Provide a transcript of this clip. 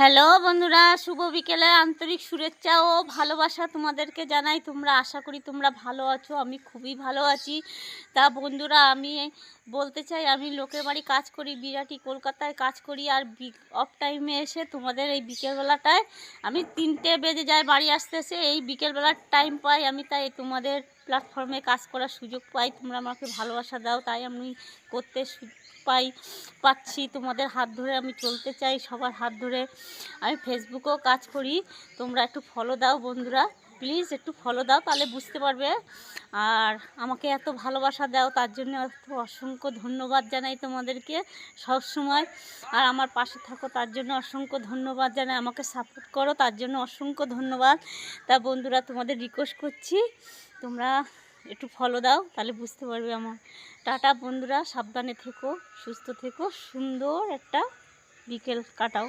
Hello বন্ধুরা, শুভ বিকেলে আন্তরিক শুভেচ্ছা ও ভালোবাসা তোমাদেরকে জানাই। তোমরা আশা করি তোমরা ভালো আছো, আমি খুবই ভালো আছি। তা বন্ধুরা, আমি বলতে চাই, আমি লোকের বাড়ি কাজ করি, বিরাটি কলকাতায় কাজ করি। আর অফ টাইমে এসে তোমাদের এই বিকেলবেলাটায় আমি 3টে বেজে যায় বাড়ি আসতে, এই বিকেলবেলার টাইম পাই আমি, তাই তোমাদের প্ল্যাটফর্মে কাজ করার সুযোগ পাই। তোমরা আমাকে ভালোবাসা দাও, তাই আমি করতে পাচ্ছি। তোমাদের হাত ধরে আমি চলতে চাই, সবার হাত ধরে। আমি ফেসবুকেও কাজ করি, তোমরা একটু ফলো দাও বন্ধুরা, প্লিজ একটু ফলো দাও, তাহলে বুঝতে পারবে। আর আমাকে এত ভালোবাসা দাও, তার জন্য অসংখ্য ধন্যবাদ জানাই তোমাদেরকে সব সময়। আর আমার পাশে থাকো, তার জন্য অসংখ্য ধন্যবাদ জানাই। আমাকে সাপোর্ট করো, তার জন্য অসংখ্য ধন্যবাদ। তা বন্ধুরা, তোমাদের রিকোয়েস্ট করছি, তোমরা একটু ফলো দাও, তাহলে বুঝতে পারবে আমার। টাটা বন্ধুরা, সাবধানে থেকো, সুস্থ থেকো, সুন্দর একটা বিকেল কাটাও।